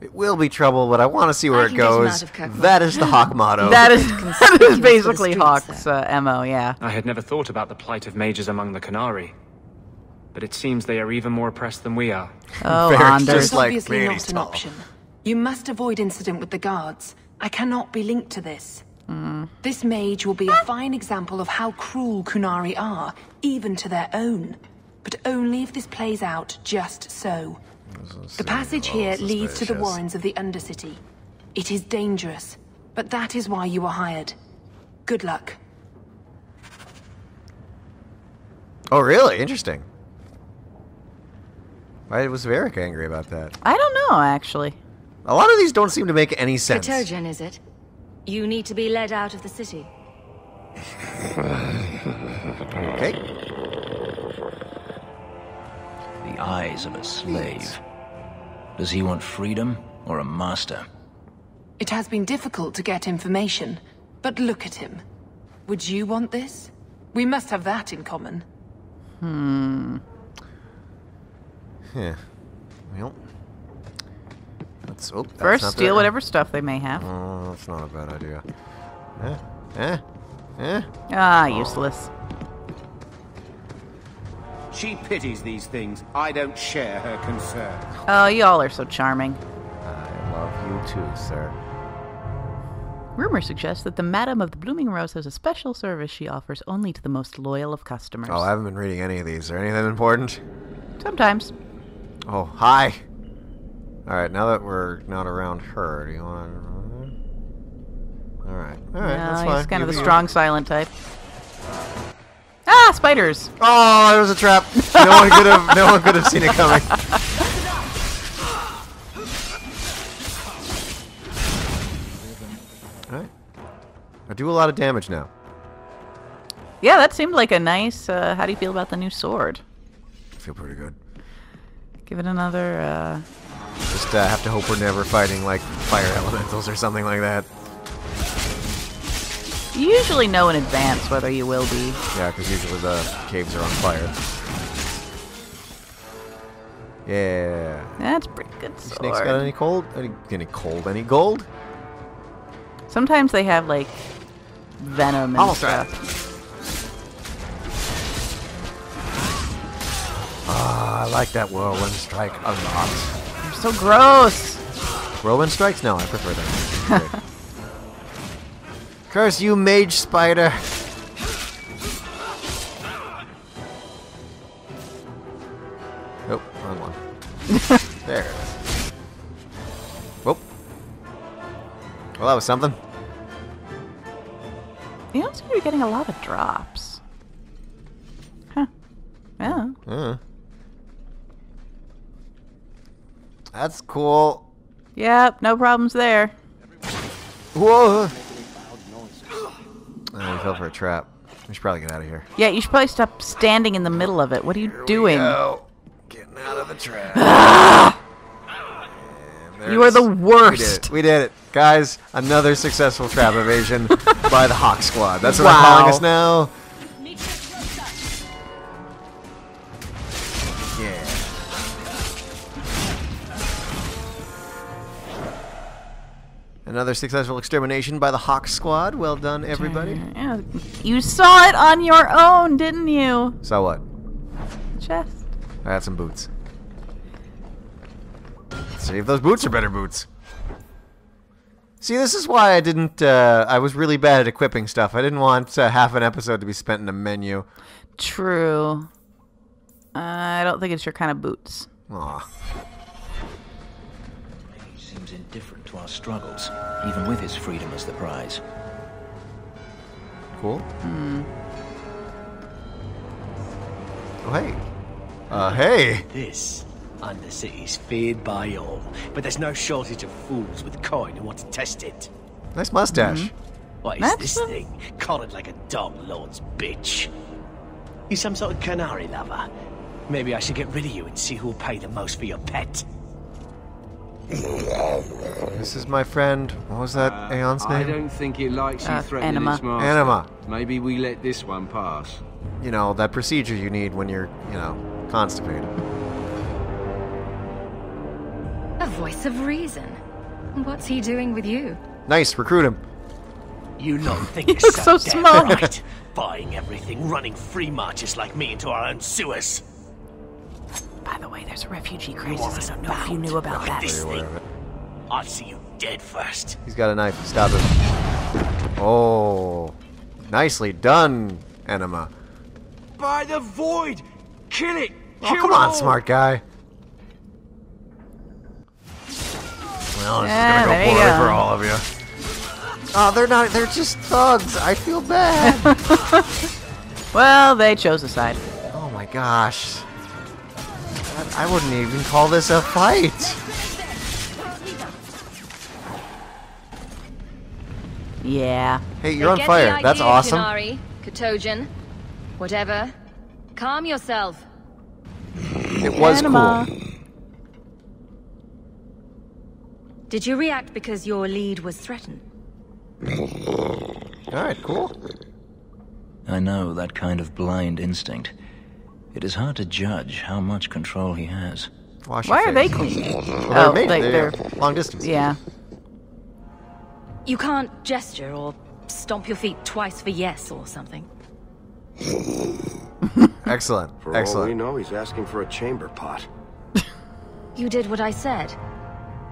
It will be trouble, but I want to see where I it can get him goes. out of Kirkwall. That is the Hawk motto. That is basically streets, Hawk's MO, yeah. I had never thought about the plight of mages among the Qunari. But it seems they are even more oppressed than we are. Oh, Very Anders. just It's like, obviously man, not he's an tall. option. You must avoid incident with the guards. I cannot be linked to this. This mage will be a fine example of how cruel Qunari are, even to their own. But only if this plays out just so. The passage here leads to the warrens of the Undercity. It is dangerous, but that is why you are hired. Good luck. Oh, really? Interesting. Why was Varric angry about that? I don't know, actually. A lot of these don't seem to make any sense. Katojan, is it? You need to be led out of the city. Okay. The eyes of a slave. Does he want freedom or a master? It has been difficult to get information, but look at him. Would you want this? We must have that in common. Yeah. Well. That's, oh, that's First, not steal the- whatever stuff they may have. Oh, that's not a bad idea. Ah, useless. She pities these things. I don't share her concern. Oh, y'all are so charming. I love you too, sir. Rumor suggests that the Madam of the Blooming Rose has a special service she offers only to the most loyal of customers. Oh, I haven't been reading any of these. Is there anything important? Sometimes. Oh, hi. Alright, now that we're not around her, do you want to... Alright, No, that's he's fine. kind of You- the you- strong silent type. Ah, spiders! Oh, there was a trap. No one could have seen it coming. Alright. I do a lot of damage now. Yeah, that seemed like a nice, how do you feel about the new sword? I feel pretty good. Give it another, Just have to hope we're never fighting, like, fire elementals or something like that. You usually know in advance whether you will be. Yeah, because usually the caves are on fire. Yeah. That's a pretty good These sword. snakes got any cold? Any gold? Sometimes they have, like, venom and Almost stuff. Ah, I like that whirlwind strike a lot. They're so gross! Whirlwind strikes? No, I prefer them. Curse you, mage spider! Oh, wrong one. There it is. Whoop. Well, that was something. getting a lot of drops. Huh. Yeah. That's cool. Yep, no problems there. Whoa! Oh, we fell for a trap. We should probably get out of here. Yeah, you should probably stop standing in the middle of it. What are you doing? Getting out of the trap. You are the worst. We did it. Guys, another successful trap evasion by the Hawk Squad. That's what I'm calling us now. Yeah. Another successful extermination by the Hawk Squad. Well done, everybody. Yeah, you saw it on your own, didn't you? Saw what? Chest. I got some boots. Let's see if those boots are better boots. See, this is why I didn't, I was really bad at equipping stuff. I didn't want half an episode to be spent in a menu. True. I don't think it's your kind of boots. Aw. He seems indifferent to our struggles, even with his freedom as the prize. Cool. Oh, hey. Hey. This Undercity's feared by all, but there's no shortage of fools with coin who want to test it. Nice mustache. What is this thing? Collared like a dog lord's bitch. You some sort of Qunari lover? Maybe I should get rid of you and see who'll pay the most for your pet. This is my friend. What was that Aeon's name? I don't think it likes you threatening Anima. its master. Anima. Maybe we let this one pass. You know, that procedure you need when you're, you know, constipated. A voice of reason. What's he doing with you? Nice, recruit him. You lot think You you're look so damn smart. right. Buying everything, running free marches like me into our own sewers. By the way, there's a refugee crisis. I don't know if you knew about that. This thing. I'll see you dead first. He's got a knife. Stop him. Oh. Nicely done, Anima. By the void! Kill it! Oh, come on, smart guy. Well, this is gonna go poorly for all of you. Oh, they're not. They're just thugs. I feel bad. Well, they chose a side. Oh my gosh. I wouldn't even call this a fight. Yeah. Hey, you're on fire. That's awesome. Qunari, Katojan, whatever. Calm yourself. It was Anima. cool. Did you react because your lead was threatened? Alright, cool. I know that kind of blind instinct. It is hard to judge how much control he has. Wash your Why are they face. clean? Well, they're long distance. Yeah. You can't gesture or stomp your feet twice for yes or something. Excellent. For Excellent. all we know, he's asking for a chamber pot. You did what I said.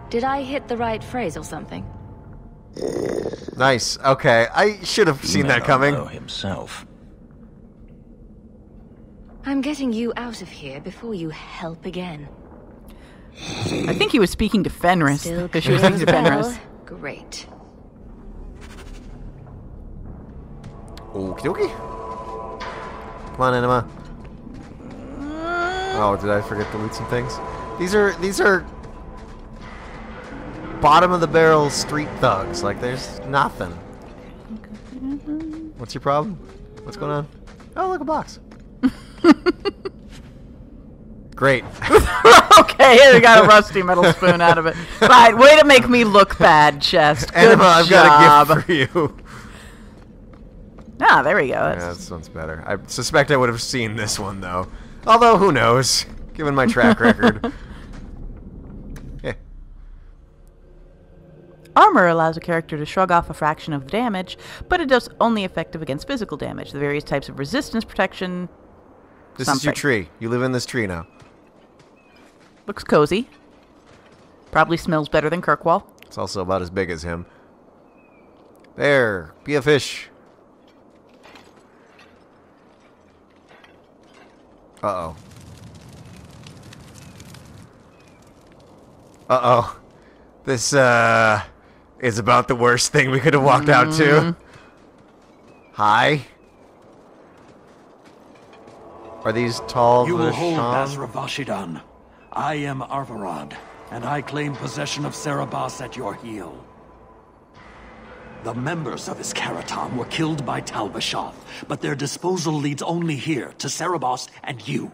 Did I hit the right phrase or something? Nice. Okay, I should have seen that coming. Himself. I'm getting you out of here before you help again. I think he was speaking to Fenris. Still Because she was speaking to Fenris. Great. Okie dokie. Come on, Anima. Oh, did I forget to loot some things? These are bottom of the barrel street thugs. Like, there's nothing. What's your problem? What's going on? Oh, look, a box. Great. Okay, we got a rusty metal spoon out of it. Fine, way to make me look bad, Chest. Good Anima, I've job. got a gift for you. Ah, there we go. Yeah, this one's better. I suspect I would have seen this one, though. Although, who knows? Given my track record. Yeah. Armor allows a character to shrug off a fraction of the damage, but it is only effective against physical damage. The various types of resistance protection... This is your tree. You live in this tree now. Looks cozy. Probably smells better than Kirkwall. It's also about as big as him. There. Be a fish. Uh-oh. Uh-oh. This, is about the worst thing we could have walked out to. Hi. Are these tall? You will hold Basra-Vashidan. I am Arvarad, and I claim possession of Serabas at your heel. The members of Iskaratam were killed by Tal-Vashoth, but their disposal leads only here, to Serabas and you.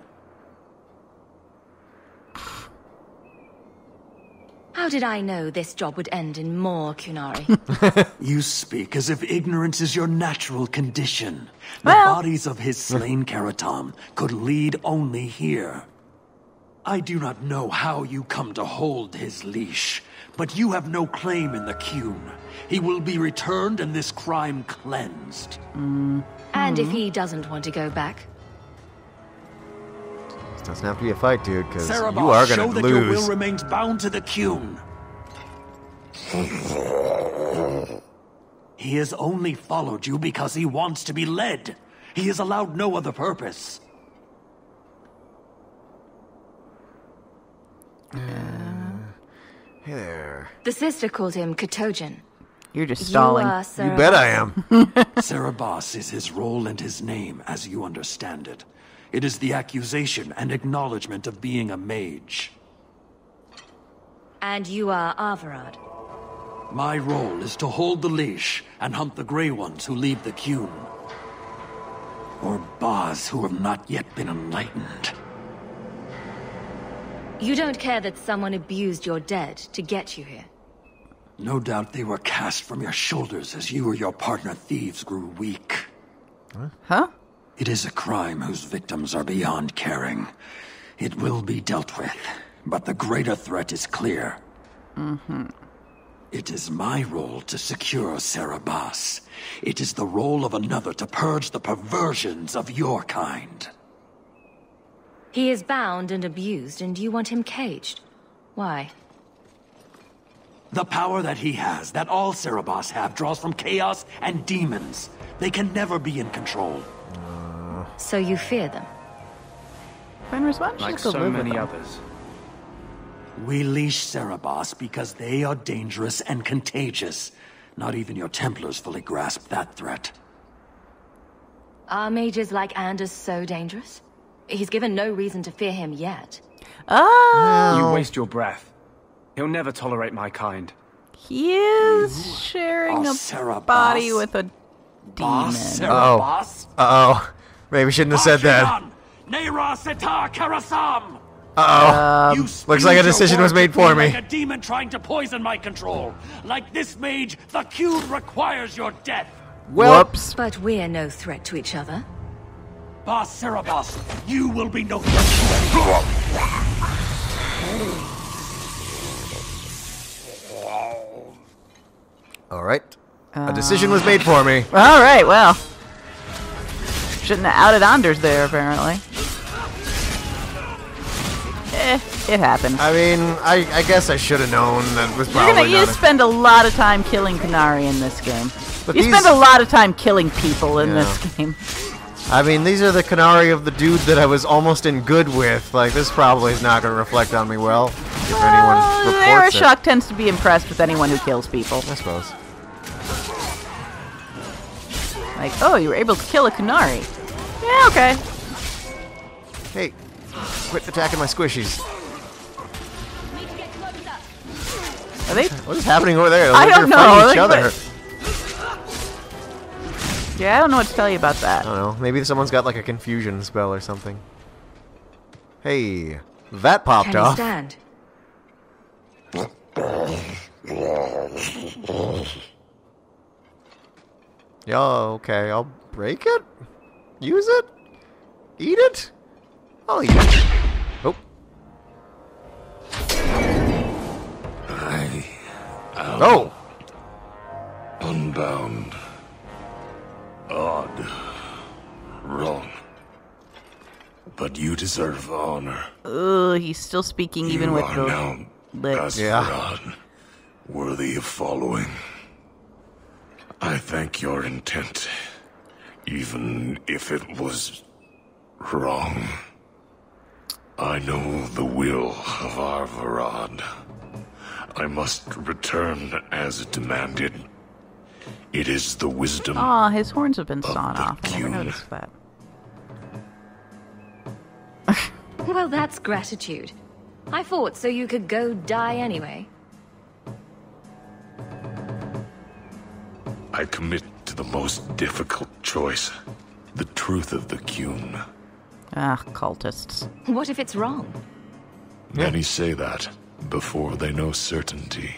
How did I know this job would end in more Qunari? You speak as if ignorance is your natural condition. The bodies of his slain Karatam could lead only here. I do not know how you come to hold his leash, but you have no claim in the Qun. He will be returned and this crime cleansed. And if he doesn't want to go back? This doesn't have to be a fight, dude, because Serabas, you are show going to that your lose. will remains bound to the Qun. He has only followed you because he wants to be led. He has allowed no other purpose. Hey there. The sister called him Katojan. You're just stalling. You bet I am. Serabas is his role and his name, as you understand it. It is the accusation and acknowledgement of being a mage. And you are Arvarad. My role is to hold the leash and hunt the Grey Ones who leave the Qun. Or Baz who have not yet been enlightened. You don't care that someone abused your dead to get you here? No doubt they were cast from your shoulders as you or your partner thieves grew weak. Huh? It is a crime whose victims are beyond caring. It will be dealt with, but the greater threat is clear. It is my role to secure Serabas. It is the role of another to purge the perversions of your kind. He is bound and abused, and you want him caged. Why? The power that he has, that all Serabas have, draws from chaos and demons. They can never be in control. So you fear them? Fenris, why don't you Like just go so live with many them? others. We leash Serabas because they are dangerous and contagious. Not even your Templars fully grasp that threat. Are mages like Anders so dangerous? He's given no reason to fear him yet. Oh! You waste your breath. He'll never tolerate my kind. He is sharing a body with a demon. Uh-oh. Maybe shouldn't have said that. Uh-oh. Looks like a decision was made for me. Like a demon trying to poison my control. Like this mage, the Qun requires your death. Whoops. But we're no threat to each other. Bas Serabas, you will be no threat to anyone. Alright. A decision was made for me. Alright, well. Shouldn't have outed Anders there, apparently. It happened. I mean, I guess I should have known that was probably You spend a lot of time killing Qunari in this game. But you spend a lot of time killing people in this game. I mean, these are the Qunari of the dude that I was almost in good with. Like, this probably is not going to reflect on me well, if anyone reports it. Arashok tends to be impressed with anyone who kills people. I suppose. Like, oh, you were able to kill a Qunari. Yeah, okay. Hey, quit attacking my squishies. Are they? What is happening over there? I don't know. Fighting each other. Yeah, I don't know what to tell you about that. I don't know. Maybe someone's got like a confusion spell or something. Hey, that popped Can you off. stand? Yeah, okay, I'll break it? Use it? Eat it? I'll eat it. Oh. I am Oh! unbound. Odd. Wrong. But you deserve honor. Ugh, he's still speaking even with You are now the lips. Asperad, worthy of following. I thank your intent, even if it was wrong. I know the will of Arvarad. I must return as demanded. It is the wisdom. Aw, his horns have been sawn off. I never noticed that. Well, that's gratitude. I fought so you could go die anyway. I commit to the most difficult choice. The truth of the Qun. Ah, cultists. What if it's wrong? Many say that before they know certainty.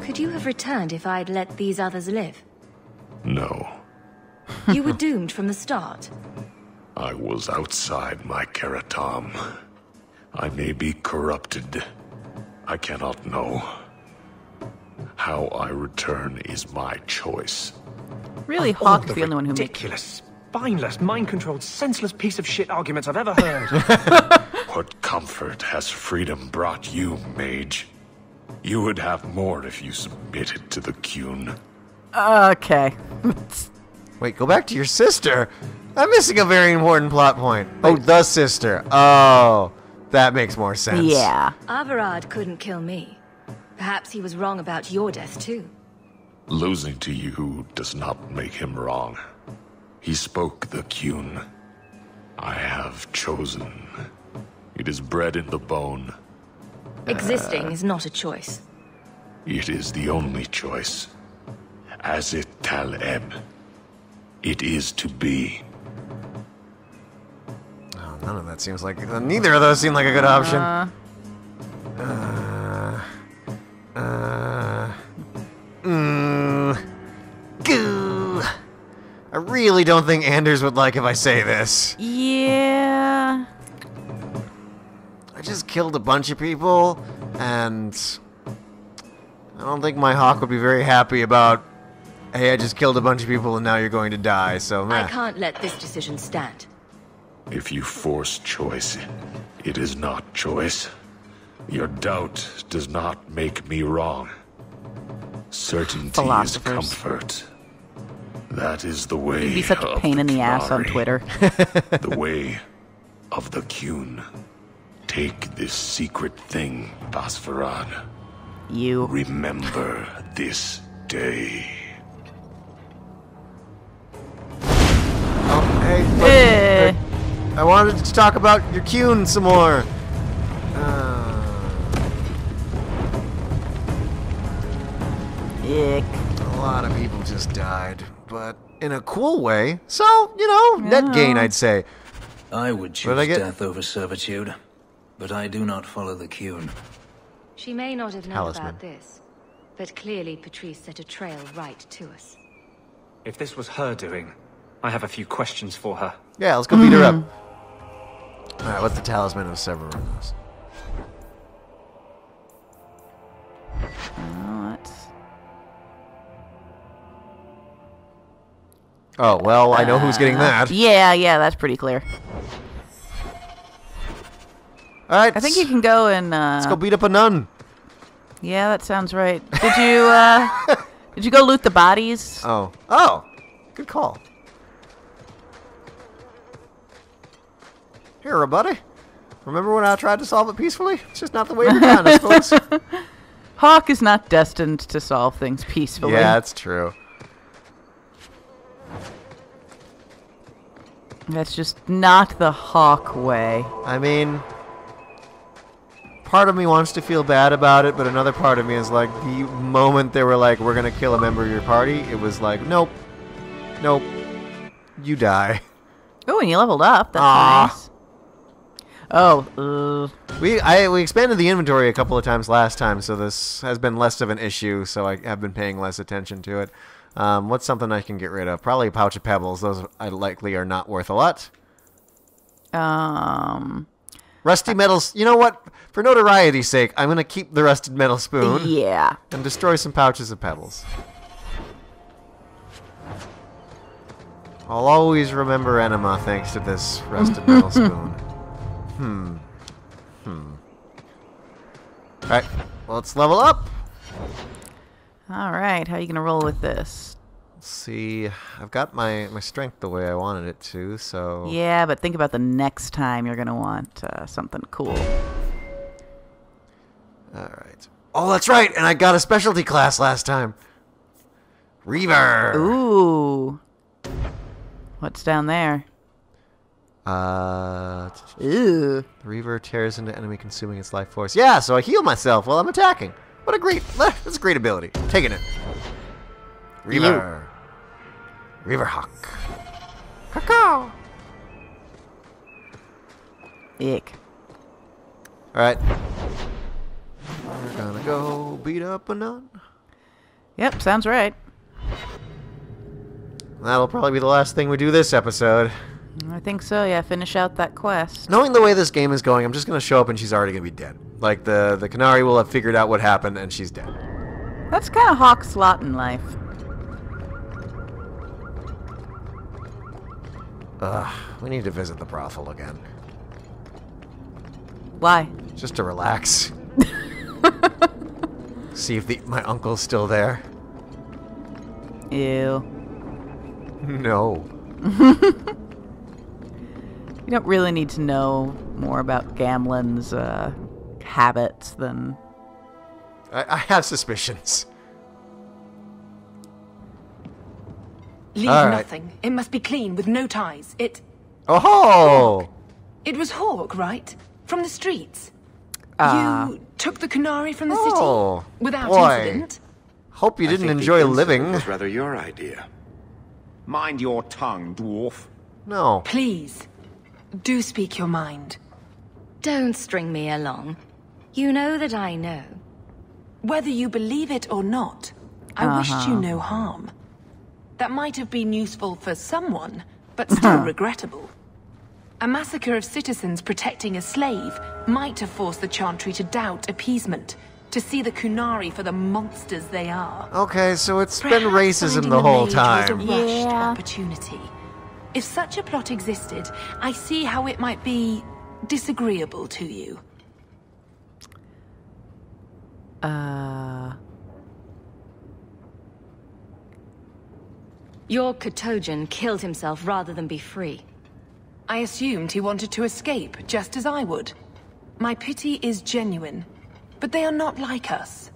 Could you have returned if I'd let these others live? No. You were doomed from the start. I was outside my Keratom. I may be corrupted. I cannot know. How I return is my choice. Really, Hawk is the only one who makes ridiculous, spineless, mind-controlled, senseless piece of shit arguments I've ever heard. What comfort has freedom brought you, mage? You would have more if you submitted to the Qun. Okay. Wait, go back to your sister? I'm missing a very important plot point. Oh, the sister. Oh, that makes more sense. Yeah. Averard couldn't kill me. Perhaps he was wrong about your death, too. Losing to you does not make him wrong. He spoke the Qun. I have chosen. It is bred in the bone. Existing is not a choice. It is the only choice. As it Taleb. It is to be. Oh, none of that seems like... neither of those seem like a good option. Goo. I really don't think Anders would like if I say this. Yeah. I just killed a bunch of people, and I don't think my Hawk would be very happy about, hey, I just killed a bunch of people and now you're going to die, so meh. I can't let this decision stand. If you force choice, it is not choice. Your doubt does not make me wrong. Certainty is comfort. That is the way. You'd be such a pain in the ass on Twitter. The way of the Qun. Take this secret thing, Basfarad. You. Remember this day. Oh, hey. I wanted to talk about your Qun some more. Ick. A lot of people just died, but in a cool way. So, you know, net gain, I'd say. I would choose death over servitude, but I do not follow the Qun. She may not have known about this, but clearly Patrice set a trail right to us. If this was her doing, I have a few questions for her. Yeah, let's go beat her up. Alright, what's the Talisman of Severus? Oh, well, I know who's getting that. Yeah, that's pretty clear. Alright. I think you can go and, let's go beat up a nun. Yeah, that sounds right. Did you, did you go loot the bodies? Oh. Oh! Good call. Here, buddy. Remember when I tried to solve it peacefully? It's just not the way we're done, I suppose. Hawk is not destined to solve things peacefully. Yeah, that's true. That's just not the Hawk way. I mean, part of me wants to feel bad about it, but another part of me is like, the moment they were like, we're going to kill a member of your party, it was like, nope. Nope. You die. Oh, and you leveled up. That's nice. Oh, we expanded the inventory a couple of times last time, so this has been less of an issue, so I have been paying less attention to it. What's something I can get rid of? Probably a pouch of pebbles. Those likely are not worth a lot. Rusty metals. You know what? For notoriety's sake, I'm going to keep the rusted metal spoon. Yeah. And destroy some pouches of pebbles. I'll always remember Enema thanks to this rusted metal spoon. Alright, well, let's level up. Alright, how are you going to roll with this? Let's see. I've got my strength the way I wanted it to, so... Yeah, but think about the next time you're going to want something cool. Alright. Oh, that's right. And I got a specialty class last time. Reaver. Ooh. What's down there? Ew. The Reaver tears into enemy, consuming its life force. Yeah, so I heal myself while I'm attacking. That's a great ability. Taking it. Reaver. Reaver Hawk. Caw. Ick. Alright. We're gonna go beat up a nun. Yep, sounds right. That'll probably be the last thing we do this episode. I think so, yeah. Finish out that quest. Knowing the way this game is going, I'm just gonna show up and she's already gonna be dead. Like, the Qunari will have figured out what happened and she's dead. That's kind of Hawk's lot in life. Ugh, we need to visit the brothel again. Why? Just to relax. See if my uncle's still there. Ew. No. You don't really need to know more about Gamlen's habits than... I have suspicions. Leave All right. nothing. It must be clean with no ties. Oh! It was Hawk, right? From the streets. Ah. You took the Qunari from the Oh, city without boy. incident. Hope you I didn't think the enjoy incident living. was rather your idea. Mind your tongue, dwarf. No. Please, do speak your mind. Don't string me along. You know that I know. Whether you believe it or not, I wished you no harm. That might have been useful for someone, but still regrettable. A massacre of citizens protecting a slave might have forced the Chantry to doubt appeasement, to see the Qunari for the monsters they are. Okay, so it's Perhaps been racism finding the whole mage time. Was a rushed opportunity. If such a plot existed, I see how it might be disagreeable to you. Your Katojan killed himself rather than be free. I assumed he wanted to escape, just as I would. My pity is genuine, but they are not like us.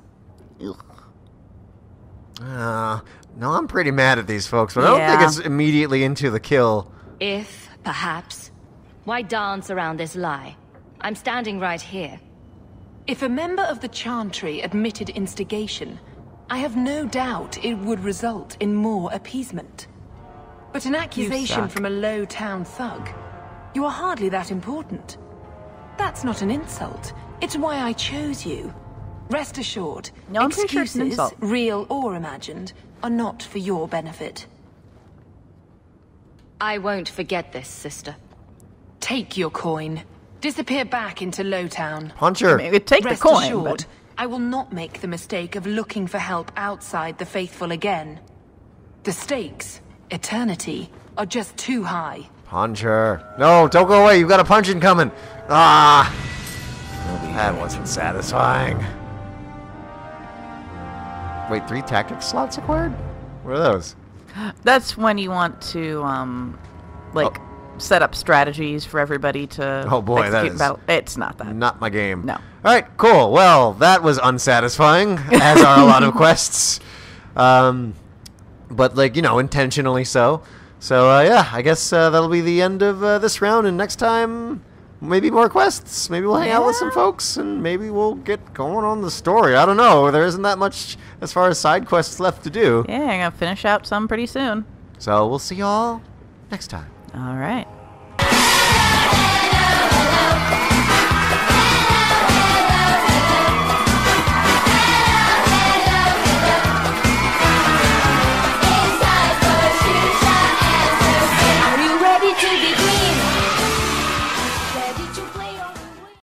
No, I'm pretty mad at these folks, but I don't think it's immediately into the kill. If, perhaps. Why dance around this lie? I'm standing right here. If a member of the Chantry admitted instigation, I have no doubt it would result in more appeasement. But an accusation from a low-town thug, you are hardly that important. That's not an insult. It's why I chose you. Rest assured, excuses, real or imagined, are not for your benefit. I won't forget this, sister. Take your coin. Disappear back into Lowtown. Punch her. Take Rest the coin, assured, but... I will not make the mistake of looking for help outside the faithful again. The stakes, eternity, are just too high. Punch her. No, don't go away. You've got a punching coming. Ah! That wasn't satisfying. Wait, 3 tactic slots acquired? What are those? That's when you want to, set up strategies for everybody to execute battle. It's not that. Not my game. No. Alright, cool. Well, that was unsatisfying, as are a lot of quests. But, intentionally so. So, yeah, I guess that'll be the end of this round, and next time, maybe more quests. Maybe we'll hang out with some folks, and maybe we'll get going on the story. I don't know. There isn't that much as far as side quests left to do. Yeah, I'm going to finish out some pretty soon. So, we'll see y'all next time. All right.